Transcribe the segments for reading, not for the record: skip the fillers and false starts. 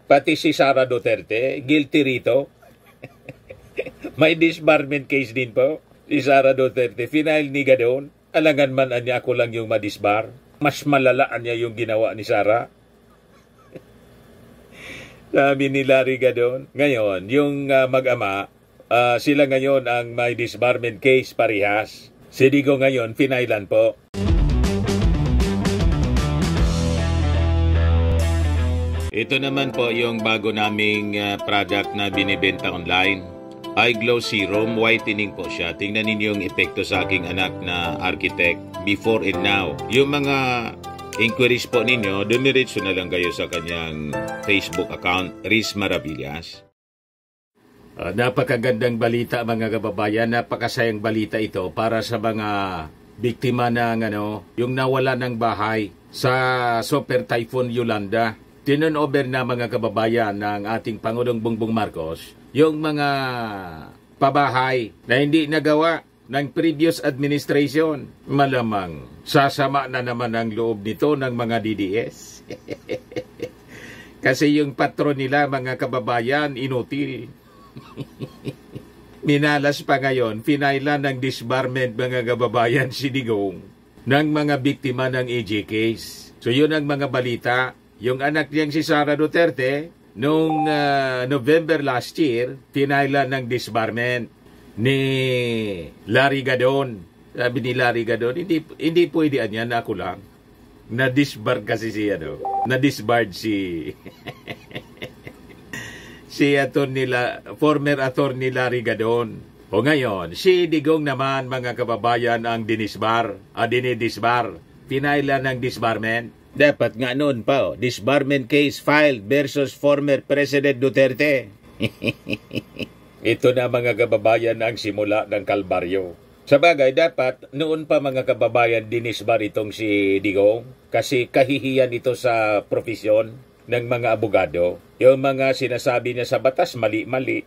Pati si Sara Duterte, guilty rito. May disbarment case din po. Si Sara Duterte, final ni Gadon. Alangan man anya ako lang yung madisbar. Mas malalaan niya yung ginawa ni Sara. Sabi ni Larry Gadon. Ngayon, yung mag-ama, sila ngayon ang may disbarment case parehas. Si Digong ngayon, finailan po. Ito naman po yung bago naming product na binibenta online. iGlow Serum, whitening po siya. Tingnan ninyo yung epekto sa aking anak na architect before and now. Yung mga inquiries po ninyo, dumiretso na lang kayo sa kanyang Facebook account, Riz Maravillas. Napakagandang balita mga kababayan, napakasayang balita ito para sa mga biktima ng yung nawala ng bahay sa Super Typhoon Yolanda. Tinunover na mga kababayan ng ating Pangulong Bongbong Marcos yung mga pabahay na hindi nagawa ng previous administration. Malamang sasama na naman ang loob nito ng mga DDS. Kasi yung patron nila mga kababayan inutil. Minalas pa ngayon, finailan ng disbarment mga kababayan si Digong ng mga biktima ng AJ case. So yun ang mga balita. Yung anak niyang si Sara Duterte, noong November last year, finailan ng disbarment ni Larry Gadon. Sabi ni Larry Gadon, hindi pwede yan, ako lang. Na-disbar kasi si na-disbarred si si former attorney Larry Gadon. O ngayon, si Digong naman mga kababayan ang dinidisbar. Pinailan ng disbarment. Dapat nga noon pa, disbarment case filed versus former President Duterte. Ito na mga kababayan ang simula ng kalbaryo. Sa bagay, dapat noon pa mga kababayan dinisbar itong si Digong kasi kahihiyan ito sa profesyon ng mga abogado. Yung mga sinasabi niya sa batas, mali-mali.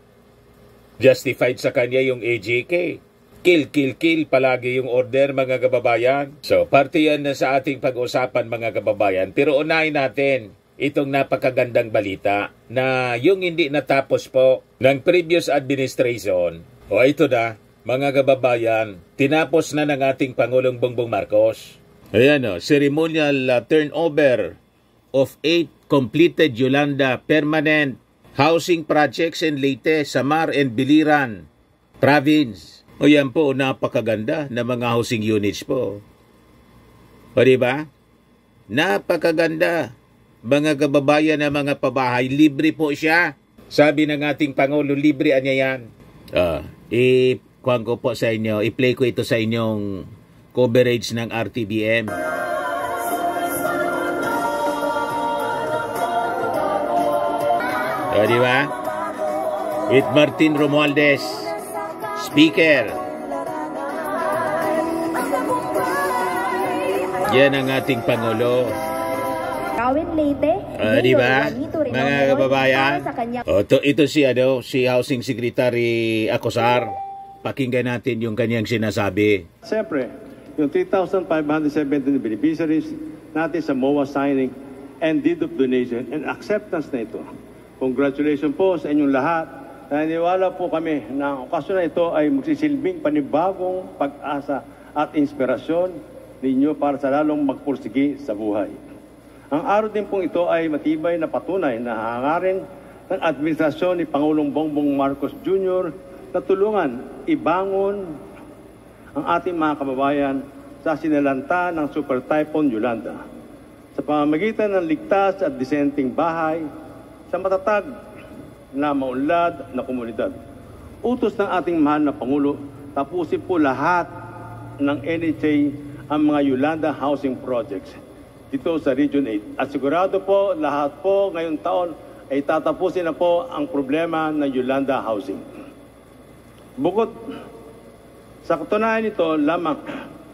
Justified sa kanya yung AJK. Kill, kill, kill palagi yung order mga kababayan. So, parte yan na sa ating pag-usapan mga kababayan. Pero unahin natin itong napakagandang balita na yung hindi natapos po ng previous administration. O ito na, mga kababayan, tinapos na ng ating Pangulong Bongbong Marcos. Ayan ceremonial turnover of 8 completed Yolanda permanent housing projects in Leyte, Samar and Biliran Province. O yan po, napakaganda na mga housing units po. O diba? Napakaganda. Mga kababayan na mga pabahay, libre po siya. Sabi ng ating Pangulo, libre anya yan. Kuhan ko po sa inyo, i-play ko ito sa inyong coverage ng RTBM. O diba? With Martin Romualdez, Speaker. Yan ang ating Pangulo. Diba? Mga kababayan. Ito si Housing Secretary Acosar. Pakinggan natin yung kanyang sinasabi. Siyempre, yung 3,570 beneficiaries natin sa MOA signing and deed of donation and acceptance na ito. Congratulations po sa inyong lahat. Naniniwala po kami na ang okasyon na ito ay magsisilbing panibagong pag-asa at inspirasyon ninyo para sa lalong magpursigi sa buhay. Ang araw din pong ito ay matibay na patunay na hangarin ng administrasyon ni Pangulong Bongbong Marcos Jr. na tulungan ibangon ang ating mga kababayan sa sinalanta ng Super Typhoon Yolanda sa pamamagitan ng ligtas at disenteng bahay sa matatag na maunlad na komunidad. Utos ng ating mahal na Pangulo, tapusin po lahat ng NHA ang mga Yolanda housing projects dito sa Region 8. At sigurado po, lahat po ngayong taon ay tatapusin na po ang problema ng Yolanda housing. Bukod sa katunayan nito lamang,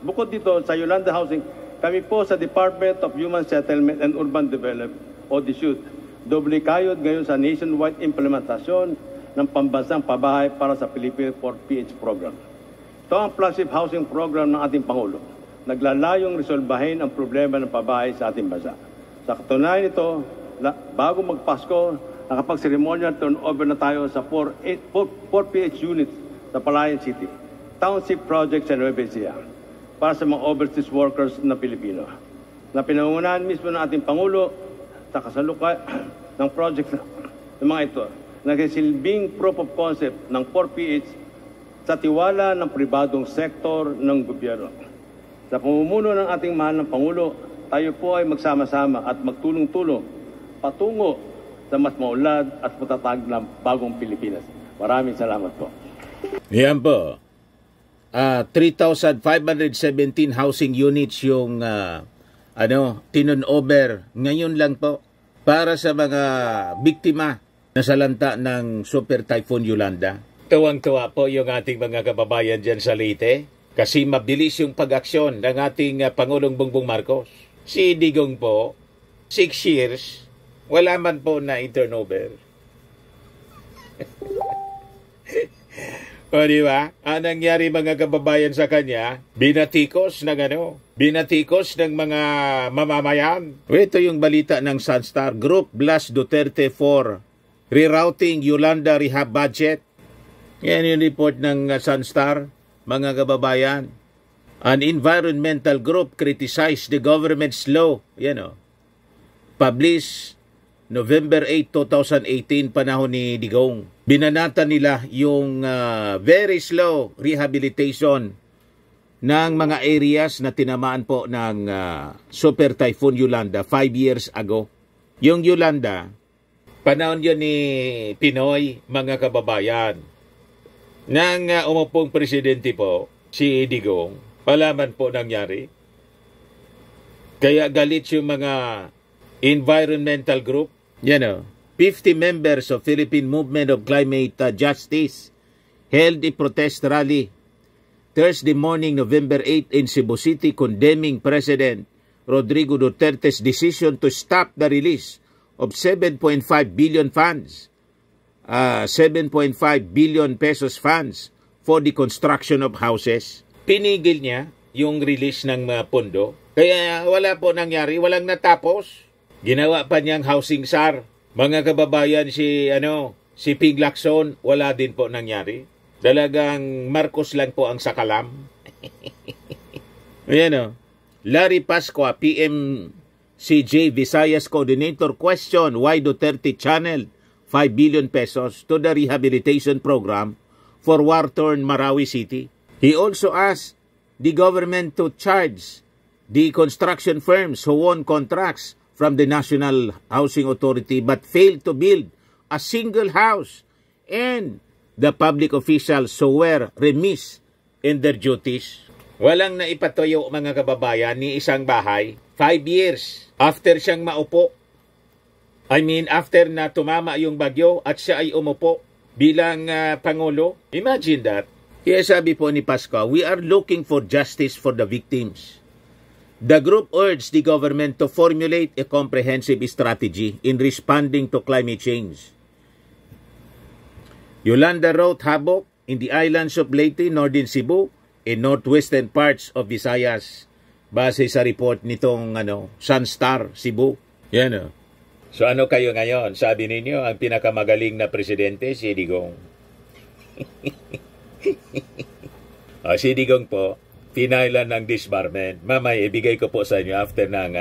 bukod dito sa Yolanda housing, kami po sa Department of Human Settlement and Urban Development o DSUD, doble kayod ngayon sa nationwide implementasyon ng pambansang pabahay para sa Philippine 4PH program. Ito ang flagship housing program ng ating Pangulo. Naglalayong resolbahin ang problema ng pabahay sa ating bansa. Sa katunayan nito, bago magpasko, nakapag-ceremonial turnover na tayo sa 4 PH units sa Palayan City, Township Project sa Nueva Ecija, para sa mga overseas workers na Pilipino, na pinangungunahan mismo ng ating Pangulo sa kasalukay ng project ng mga ito, nagsisilbing proof of concept ng 4PH sa tiwala ng pribadong sektor ng gobyerno. Sa pamumuno ng ating mahal ng Pangulo, tayo po ay magsama-sama at magtulong-tulong patungo sa mas maulad at matatag na bagong Pilipinas. Maraming salamat po. Yan po. 3,517 housing units yung tinon-over ngayon lang po para sa mga biktima na salanta ng Super Typhoon Yolanda. Tuwang-tuwa po yung ating mga kababayan dyan sa Leyte kasi mabilis yung pag-aksyon ng ating Pangulong Bongbong Marcos. Si Digong po, 6 years, wala man po na turnover. O di ba? Ang nangyari mga kababayan sa kanya, binatikos ng mga mamamayan. Ito yung balita ng Sunstar. Group Blast Duterte for rerouting Yolanda rehab budget. Yan yung report ng Sunstar, mga kababayan. An environmental group criticized the government's law. Published November 8, 2018, panahon ni Digong. Binanata nila yung very slow rehabilitation ng mga areas na tinamaan po ng Super Typhoon Yolanda 5 years ago. Yung Yolanda, panahon yun ni Pinoy, mga kababayan. Nang umupong presidente po, si Digong, palaman po nangyari. Kaya galit yung mga environmental group. 50 members of Philippine Movement of Climate Justice held a protest rally Thursday morning, November 8 in Cebu City, condemning President Rodrigo Duterte's decision to stop the release of 7.5 billion funds, 7.5 billion pesos funds for the construction of houses. Pinigil niya yung release ng pondo. Kaya wala po nangyari, walang natapos. Ginawa pa niyang housing SAR. Mga kababayan, si Ping Lacson, wala din po nangyari. Talagang Marcos lang po ang sakalam. Larry Pascua, PMCJ Visayas Coordinator, question why Duterte channeled 5 billion pesos to the rehabilitation program for war-torn Marawi City. He also asked the government to charge the construction firms who won contracts from the National Housing Authority but failed to build a single house, and the public officials who were remiss in their duties. Walang naipatuyo, mga kababayan, ni isang bahay 5 years after siyang maupo. After na tumama yung bagyo at siya ay umupo bilang Pangulo. Imagine that. Kaya sabi po ni Pascua, we are looking for justice for the victims. The group urged the government to formulate a comprehensive strategy in responding to climate change. Yolanda wrote havoc in the islands of Leyte, Northern Cebu, and northwestern parts of Visayas, base sa report nitong Sunstar Cebu. So ano kayo ngayon? Sabi ninyo, ang pinakamagaling na presidente, si Digong. Si Digong po, pinailan ng disbarment. Mamaya, ibigay ko po sa inyo after ng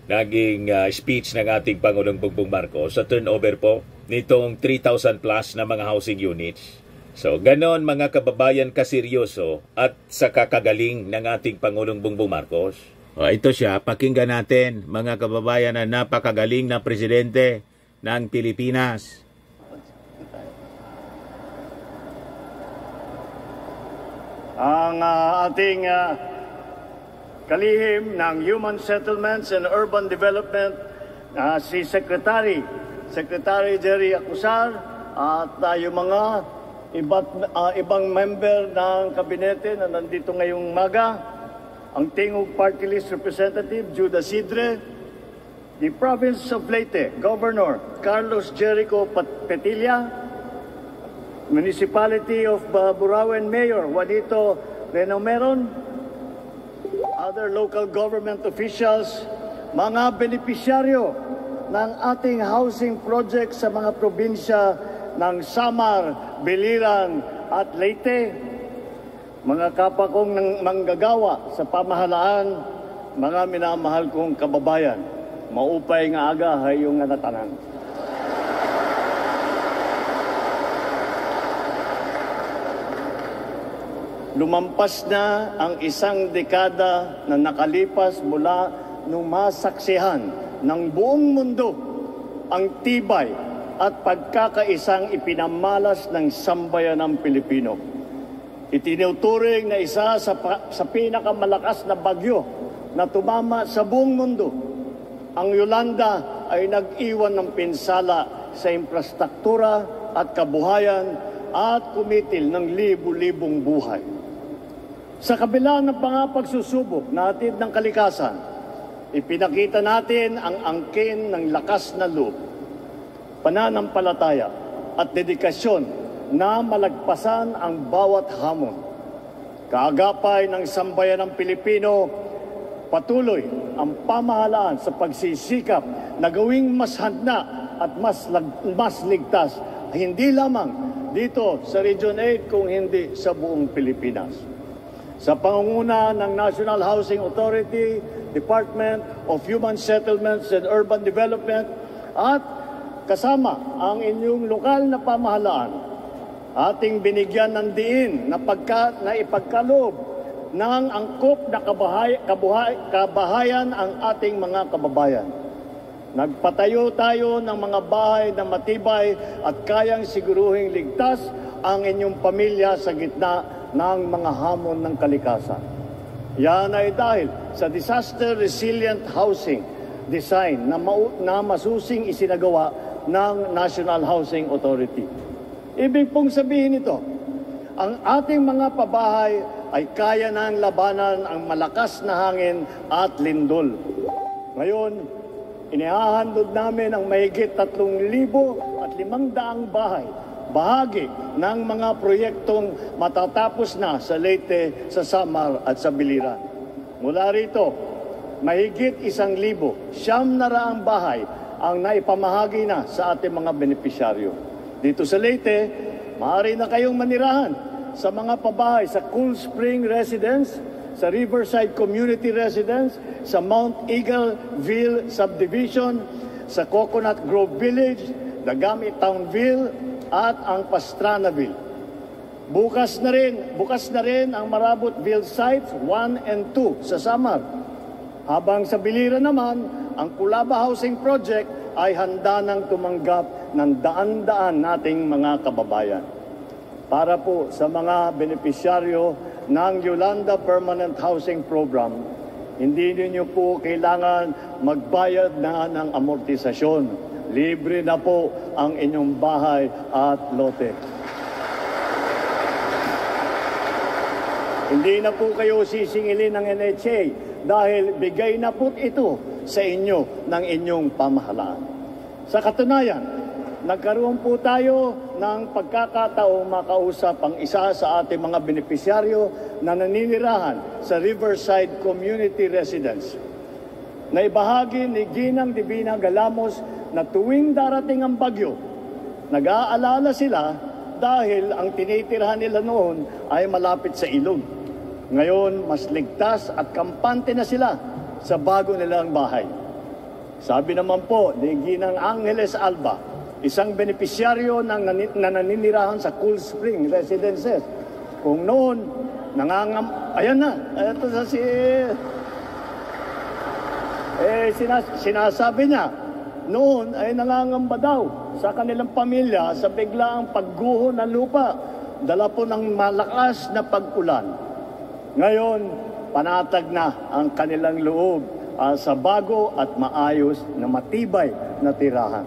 naging speech ng ating Pangulong Bongbong Marcos sa turnover po nitong 3,000 plus na mga housing units. So, ganon mga kababayan kaseryoso at sa kakagaling ng ating Pangulong Bongbong Marcos. Ito siya, pakinggan natin mga kababayan na napakagaling na presidente ng Pilipinas. Ang ating kalihim ng Human Settlements and Urban Development, si Secretary Jerry Acusar at yung mga ibang member ng kabinete na nandito ngayong umaga, ang Tingog Party List Representative Judah Sidre, the Province of Leyte Governor Carlos Jericho Petilla, Municipality of Burauen Mayor Juanito Renomeron, other local government officials, mga benepisyaryo ng ating housing project sa mga probinsya ng Samar, Biliran at Leyte. Mga kapwa kong manggagawa sa pamahalaan, mga minamahal kong kababayan, maupay nga aga hayong nga natanan. Lumampas na ang isang dekada na nakalipas mula nung masaksihan ng buong mundo ang tibay at pagkakaisang ipinamalas ng sambayanang Pilipino. Itinuturing na isa sa pinakamalakas na bagyo na tumama sa buong mundo. Ang Yolanda ay nag-iwan ng pinsala sa infrastruktura at kabuhayan at kumitil ng libu-libong buhay. Sa kabila ng mga pagsusubok natin ng kalikasan, ipinakita natin ang angkin ng lakas na loob, pananampalataya at dedikasyon na malagpasan ang bawat hamon. Kaagapay ng sambayanang Pilipino, patuloy ang pamahalaan sa pagsisikap na gawing mas handa at mas ligtas, hindi lamang dito sa Region 8 kung hindi sa buong Pilipinas. Sa pangunguna ng National Housing Authority, Department of Human Settlements and Urban Development at kasama ang inyong lokal na pamahalaan, ating binigyan ng diin na ipagkaloob ng angkop na kabahayan ang ating mga kababayan. Nagpatayo tayo ng mga bahay na matibay at kayang siguruhing ligtas ang inyong pamilya sa gitna ng mga hamon ng kalikasan. Yan ay dahil sa disaster resilient housing design na masusing isinagawa ng National Housing Authority. Ibig pong sabihin ito, ang ating mga pabahay ay kaya nang labanan ang malakas na hangin at lindol. Ngayon, inihahandog namin ang mahigit 3,500 bahay, bahagi ng mga proyektong matatapos na sa Leyte, sa Samar at sa Biliran. Mula rito, mahigit 1,900 bahay ang naipamahagi na sa ating mga benepisyaryo. Dito sa Leyte, maaari na kayong manirahan sa mga pabahay sa Cool Spring Residence, sa Riverside Community Residence, sa Mount Eagleville Subdivision, sa Coconut Grove Village, Dagami Townville, at ang Pastranaville. Bukas na rin ang Marabotville Sites 1 and 2 sa Samar. Habang sa Biliran naman, ang Kulaba Housing Project ay handa nang tumanggap ng daan-daan nating mga kababayan. Para po sa mga benepisyaryo ng Yolanda Permanent Housing Program, hindi ninyo po kailangan magbayad na ng amortisasyon. Libre na po ang inyong bahay at lote. Hindi na po kayo sisingilin ng NHA dahil bigay na po ito sa inyo ng inyong pamahalaan. Sa katunayan, nagkaroon po tayo ng pagkakataong makausap ang isa sa ating mga benepisyaryo na naninirahan sa Riverside Community Residence. Naibahagi ni Ginang Divina Galamos na tuwing darating ang bagyo, nag-aalala sila dahil ang tinitirahan nila noon ay malapit sa ilog. Ngayon, mas ligtas at kampante na sila sa bago nilang bahay. Sabi naman po ni Ginang Angeles Alba, isang benepisyaryo na naninirahan sa Cool Spring Residences, kung noon, ayan na, ito sa sinasabi niya, noon ay nangangamba daw sa kanilang pamilya sa biglaang pagguho ng lupa, dala po ng malakas na pag-ulan. Ngayon, panatag na ang kanilang loob sa bago at maayos na matibay na tirahan.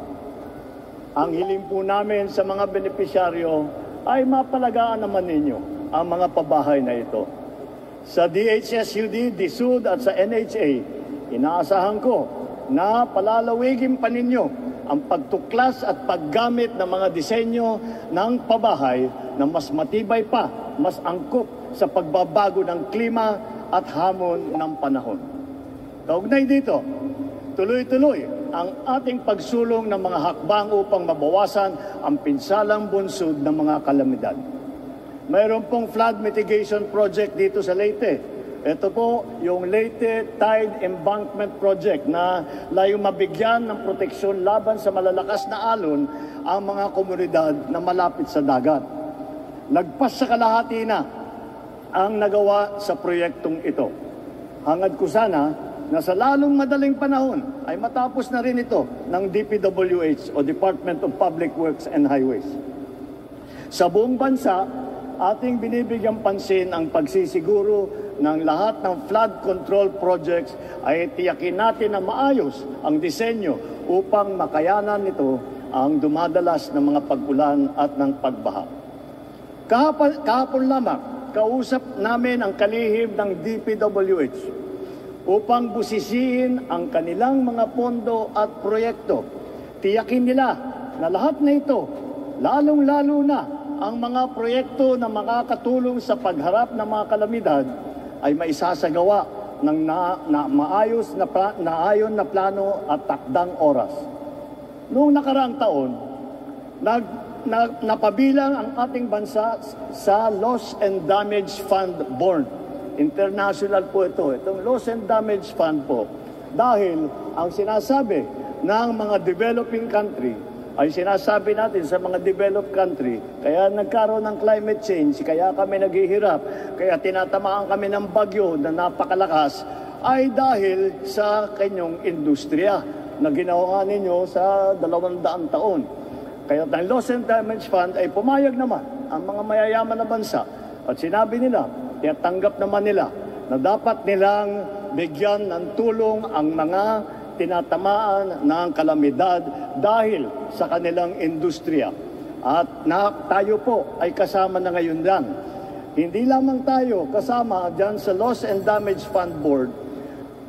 Ang hiling po namin sa mga benepisyaryo ay mapalagaan naman ninyo ang mga pabahay na ito. Sa DHSUD, DSUD at sa NHA, inaasahan ko na palalawigin pa ninyo ang pagtuklas at paggamit ng mga disenyo ng pabahay na mas matibay pa, mas angkop sa pagbabago ng klima at hamon ng panahon. Kaugnay dito, tuloy-tuloy ang ating pagsulong ng mga hakbang upang mabawasan ang pinsalang bunsod ng mga kalamidad. Mayroon pong flood mitigation project dito sa Leyte. Ito po yung Leyte Tide Embankment Project na layong mabigyan ng proteksyon laban sa malalakas na alon ang mga komunidad na malapit sa dagat. Lagpas sa kalahati na ang nagawa sa proyektong ito. Hangad ko sana na sa lalong madaling panahon ay matapos na rin ito ng DPWH o Department of Public Works and Highways. Sa buong bansa, ating binibigyan pansin ang pagsisiguro ng lahat ng flood control projects ay tiyakin natin na maayos ang disenyo upang makayanan nito ang dumadalas ng mga pag-ulan at ng pagbaha. Kahapon lamang, kausap namin ang kalihim ng DPWH upang busisiin ang kanilang mga pondo at proyekto. Tiyakin nila na lahat na ito, lalong-lalo na ang mga proyekto na makakatulong sa pagharap ng mga kalamidad ay maisasagawa ng maayos na ayon na plano at takdang oras. Noong nakaraang taon, napabilang ang ating bansa sa Loss and Damage Fund Board. International po ito. Itong Loss and Damage Fund po. Dahil ang sinasabi ng mga developing country ay sinasabi natin sa mga developed country, kaya nagkaroon ng climate change, kaya kami naghihirap, kaya tinatamaan kami ng bagyo na napakalakas, ay dahil sa kanyang industriya na ginawa ninyo sa 200 taon. Kaya ang Loss and Damage Fund ay pumayag naman ang mga mayayaman na bansa at sinabi nila, tanggap naman nila na dapat nilang bigyan ng tulong ang mga tinatamaan ng kalamidad dahil sa kanilang industriya. At tayo po ay kasama na ngayon lang. Hindi lamang tayo kasama dyan sa Loss and Damage Fund Board.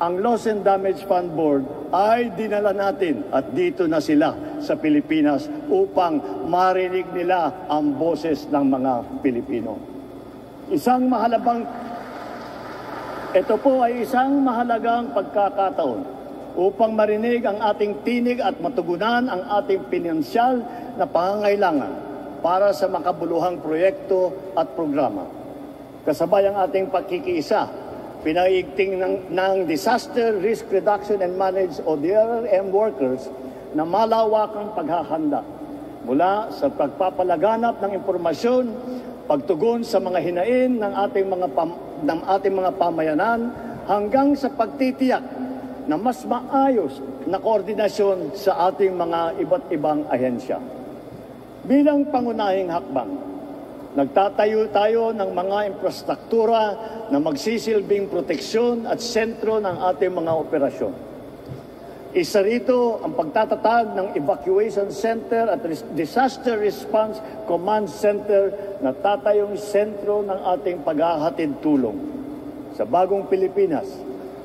Ang Loss and Damage Fund Board ay dinala natin at dito na sila sa Pilipinas upang marinig nila ang boses ng mga Pilipino. Ito po ay isang mahalagang pagkakataon upang marinig ang ating tinig at matugunan ang ating pinansyal na pangangailangan para sa makabuluhang proyekto at programa. Kasabay ang ating pagkikiisa, pinaigting ng Disaster Risk Reduction and Management o DRRM workers na malawakang paghahanda mula sa pagpapalaganap ng impormasyon, pagtugon sa mga hinain ng ating mga pamayanan hanggang sa pagtitiyak na mas maayos na koordinasyon sa ating mga iba't ibang ahensya. Bilang pangunahing hakbang, nagtatayo tayo ng mga infrastruktura na magsisilbing proteksyon at sentro ng ating mga operasyon. Isa rito ang pagtatatag ng Evacuation Center at Disaster Response Command Center na tatayong sentro ng ating paghahatid tulong. Sa bagong Pilipinas,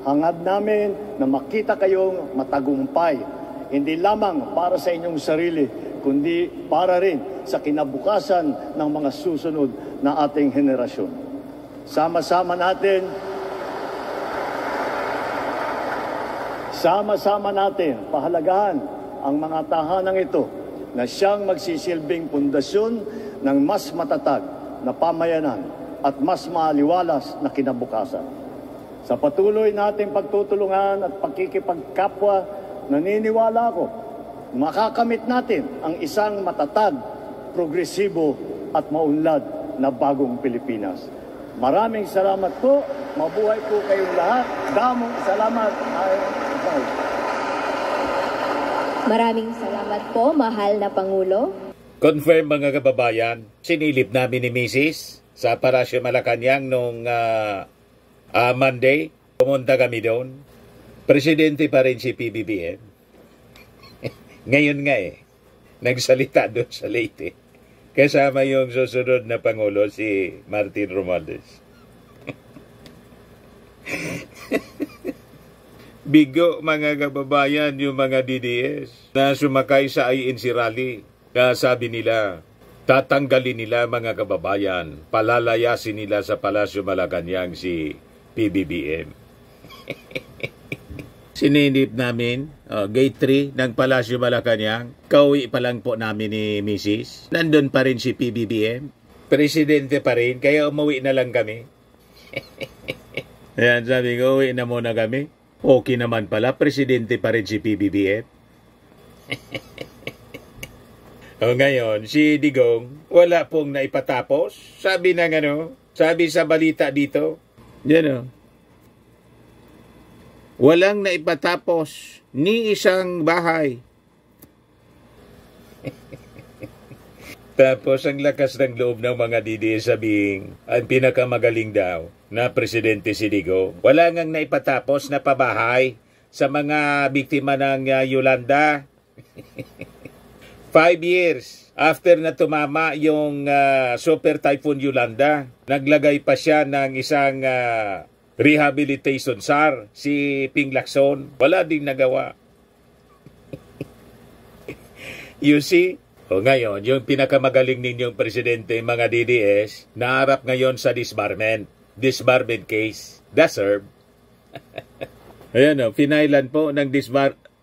hangad namin na makita kayong matagumpay, hindi lamang para sa inyong sarili, kundi para rin sa kinabukasan ng mga susunod na ating henerasyon. Sama-sama natin pahalagahan ang mga tahanang ito na siyang magsisilbing pundasyon ng mas matatag na pamayanan at mas maaliwalas na kinabukasan. Sa patuloy nating pagtutulungan at pagkikipagkapwa, naniniwala ako, makakamit natin ang isang matatag, progresibo at maunlad na bagong Pilipinas. Maraming salamat po. Mabuhay po kayong lahat. Damong salamat. Maraming salamat po, mahal na Pangulo. Confirm mga kababayan, sinilip namin ni Mrs. sa Palasyo Malacanang nung Monday, pumunta kami doon. Presidente pa rin si PBBM. Ngayon nga nagsalita doon sa Leyte. Kasama yung susunod na Pangulo, si Martin Romualdez. Bigo mga kababayan yung mga DDS na sumakay sa INC rally na sabi nila, tatanggalin nila mga kababayan, palalayasin nila sa Palasyo Malacanang si PBBM. Sininip namin, gate 3 ng Palasyo Malacanang. Kauwi pa lang po namin ni Mrs. Nandun pa rin si PBBM. Presidente pa rin, kaya umuwi na lang kami. Ayan, sabi ko, uwi na muna kami. Okay naman pala, presidente pa rin si PBBM. Ngayon, si Digong, wala pong naipatapos. Sabi sa balita dito, walang naipatapos ni isang bahay. Tapos ang lakas ng loob ng mga DDS sabing ang pinakamagaling daw na presidente si Digong. Wala ngang naipatapos na pabahay sa mga biktima ng Yolanda. 5 years after na tumama yung Super Typhoon Yolanda, naglagay pa siya ng isang rehabilitation SAR, si Ping Lacson. Wala ding nagawa. You see? O ngayon, yung pinakamagaling ninyong presidente, mga DDS, naharap ngayon sa disbarment case. Deserve. Ayan o, finailan po ng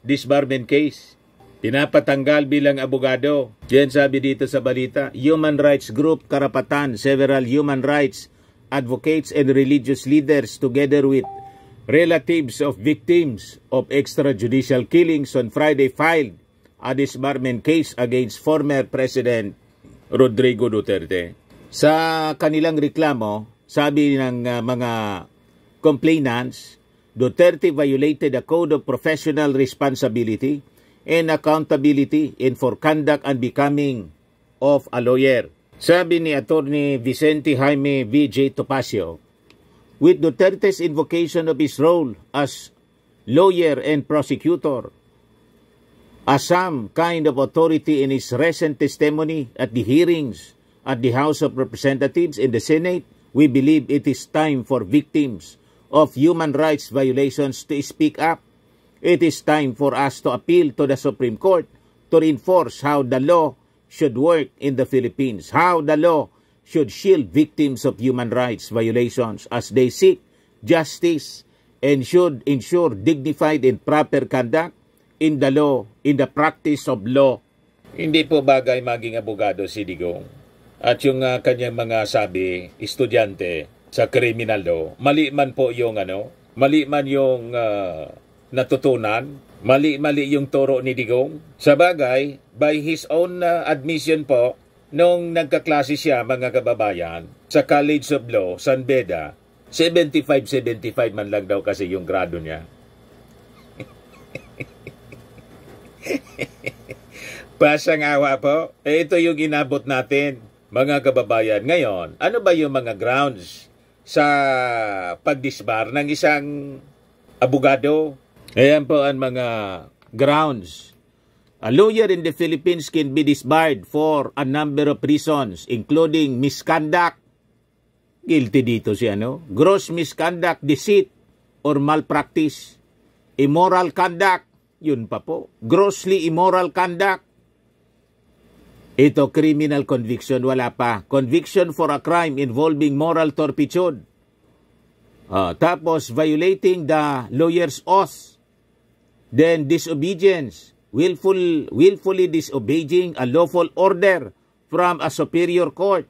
disbarment case. Pinapatanggal bilang abogado. Diyan sabi dito sa balita, Human Rights Group Karapatan, several human rights advocates and religious leaders together with relatives of victims of extrajudicial killings on Friday filed a disbarment case against former President Rodrigo Duterte. Sa kanilang reklamo, sabi ng mga complainants, Duterte violated the Code of Professional Responsibility and Accountability in for conduct unbecoming of a lawyer. Sabi ni Attorney Vicente Jaime V.J. Topacio, with Duterte's invocation of his role as lawyer and prosecutor, as some kind of authority in his recent testimony at the hearings at the House of Representatives and the Senate, we believe it is time for victims of human rights violations to speak up. It is time for us to appeal to the Supreme Court to reinforce how the law should work in the Philippines, how the law should shield victims of human rights violations as they seek justice and should ensure dignified and proper conduct in the law, in the practice of law. Hindi po bagay maging abogado si Digong. At yung kanyang mga sabi, estudyante sa criminal law, mali man po yung mali man yung natutunan, mali yung turo ni Digong. Sa bagay, by his own admission po, nung nagkaklase siya, mga kababayan, sa College of Law, San Beda, 75 man lang daw kasi yung grado niya. Pasang awa po. Ito yung inabot natin, mga kababayan. Ngayon, ano ba yung mga grounds sa pagdisbar ng isang abogado? Ayan po ang mga grounds. A lawyer in the Philippines can be disbarred for a number of reasons, including misconduct. Guilty dito si gross misconduct, deceit, or malpractice. Immoral conduct, yun pa po. Grossly immoral conduct. Ito, criminal conviction, wala pa. Conviction for a crime involving moral turpitude. Tapos, violating the lawyer's oath. Then, disobedience, willfully disobeying a lawful order from a superior court.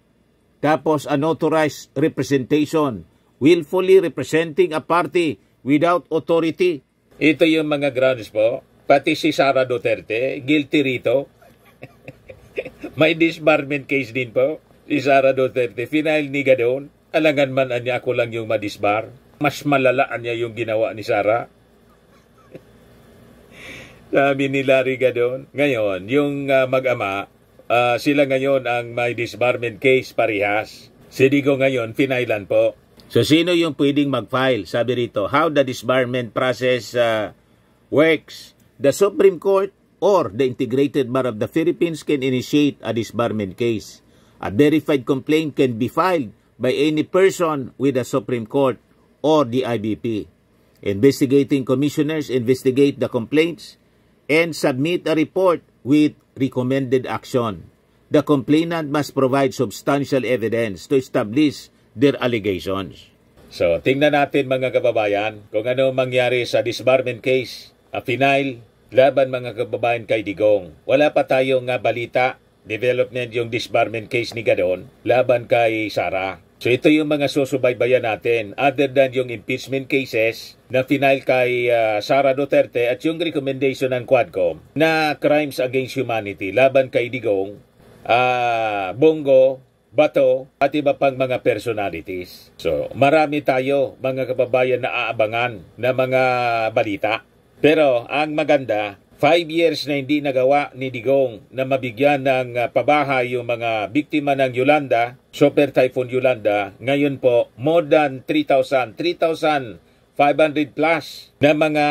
Tapos, unauthorized representation, willfully representing a party without authority. Ito yung mga grounds po. Pati si Sara Duterte, guilty rito. May disbarment case din po. Si Sara Duterte, final niya doon. Alangan man niya ako lang yung madisbar. Mas malalaan niya yung ginawa ni Sara. Sabi ni Larry Gadon. Ngayon, yung mag-ama, sila ngayon ang may disbarment case parehas. Si Digong ngayon, finailan po. So, sino yung pwedeng mag-file? Sabi rito, how the disbarment process works. The Supreme Court or the Integrated Bar of the Philippines can initiate a disbarment case. A verified complaint can be filed by any person with the Supreme Court or the IBP. Investigating commissioners investigate the complaints and submit a report with recommended action. The complainant must provide substantial evidence to establish their allegations. So, tingnan natin mga kababayan kung ano mangyari sa disbarment case, final, laban mga kababayan kay Digong. Wala pa tayong balita, development yung disbarment case ni Gadon, laban kay Sara. So ito yung mga susubaybayan natin other than yung impeachment cases na final kay Sara Duterte at yung recommendation ng Quadcom na crimes against humanity laban kay Digong, Bongo, Bato at iba pang mga personalities. So marami tayo mga kababayan na aabangan na mga balita. Pero ang maganda, 5 years na hindi nagawa ni Digong na mabigyan ng pabahay yung mga biktima ng Yolanda, Super Typhoon Yolanda. Ngayon po, more than 3,500 plus na mga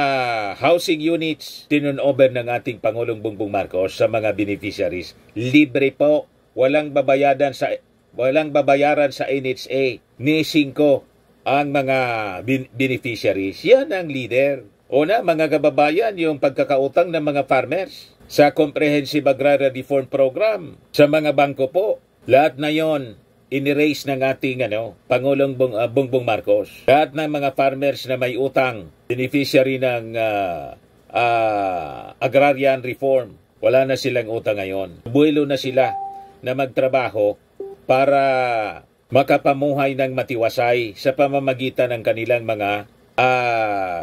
housing units tinunover ng ating Pangulong Bongbong Marcos sa mga beneficiaries. Libre po, walang babayaran sa NHA, ni 5 ang mga beneficiaries. Yan ang leader. Una, mga kababayan, yung pagkakautang ng mga farmers sa Comprehensive Agrarian Reform Program, sa mga bangko po. Lahat na yon in-erase ng ating Pangulong Bongbong Marcos. Lahat ng mga farmers na may utang, beneficiary ng agrarian reform, wala na silang utang ngayon. Buwelo na sila na magtrabaho para makapamuhay ng matiwasay sa pamamagitan ng kanilang mga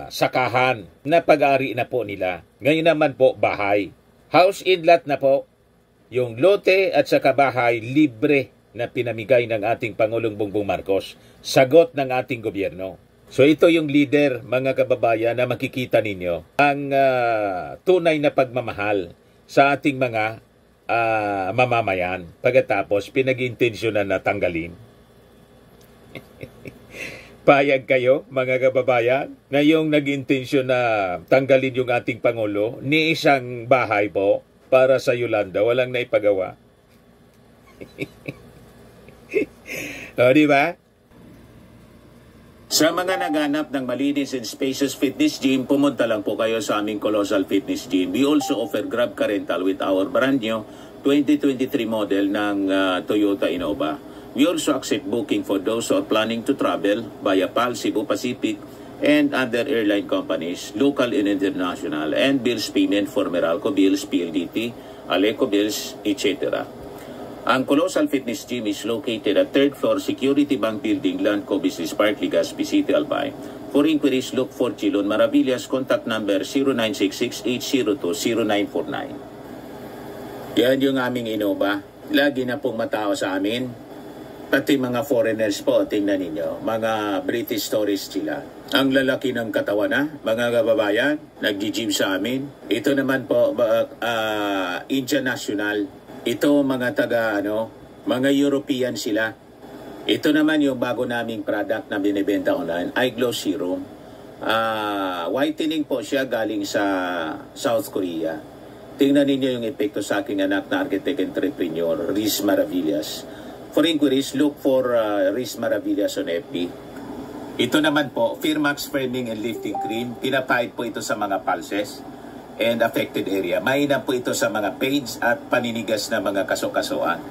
sakahan na pag-ari na po nila. Ngayon naman po bahay. House in lot na po. Yung lote at saka bahay libre na pinamigay ng ating Pangulong Bongbong Marcos. Sagot ng ating gobyerno. So ito yung leader mga kababayan na makikita ninyo. Ang tunay na pagmamahal sa ating mga mamamayan. Pagkatapos pinag-intensyonan na tanggalin. Payag kayo, mga kababayan, na yung nag-intensyon na tanggalin yung ating Pangulo ni isang bahay po para sa Yolanda, walang naipagawa. O, di ba? Sa mga naghanap ng malinis and spacious fitness gym, pumunta lang po kayo sa aming Colossal Fitness Gym. We also offer Grab Car Rental with our brand new 2023 model ng Toyota Innova. We also accept booking for those who are planning to travel via PAL, Cebu Pacific, and other airline companies, local and international, and bills payment for Meralco Bills, PLDT, Aleco Bills, etc. Ang Colossal Fitness Gym is located at 3rd floor Security Bank Building, Landco Business Park, Legazpi City, Albay. For inquiries, look for Chilon Maravillas, contact number 0966-802-0949. Yan yung aming Innova. Lagi na pong matao sa amin. Pati mga foreigners po, tingnan ninyo, mga British tourists sila. Ang lalaki ng katawan na, mga kababayan, nag-gym sa amin. Ito naman po, Indian National. Ito mga mga European sila. Ito naman yung bago naming product na binibenta online, Eye Glow Serum. Whitening po siya galing sa South Korea. Tingnan ninyo yung epekto sa aking anak na architect entrepreneur, Riz Maravillas. For inquiries, look for Riz Maravillas on FB. Ito naman po, Firmax Firming and Lifting Cream. Pinapahid po ito sa mga pulses and affected area. Mainam po ito sa mga pains at paninigas na mga kaso-kasuan.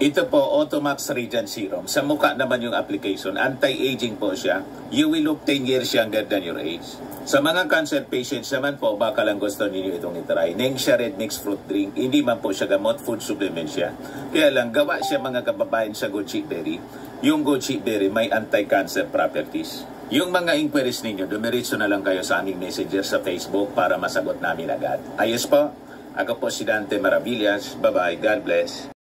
Ito po, Automax Radiant Serum. Sa mukha naman yung application. Anti-aging po siya. You will look 10 years younger than your age. Sa mga cancer patients naman po, baka lang gusto ninyo itong itry. Nengxia Red Mixed Fruit Drink. Hindi man po siya gamot, food supplement siya. Kaya lang, gawa siya mga kababayan sa goji berry. Yung goji berry may anti-cancer properties. Yung mga inquiries ninyo, dumiritso na lang kayo sa aming messenger sa Facebook para masagot namin agad. Ayos po. Ako po si Dante Maravillas. Bye-bye. God bless.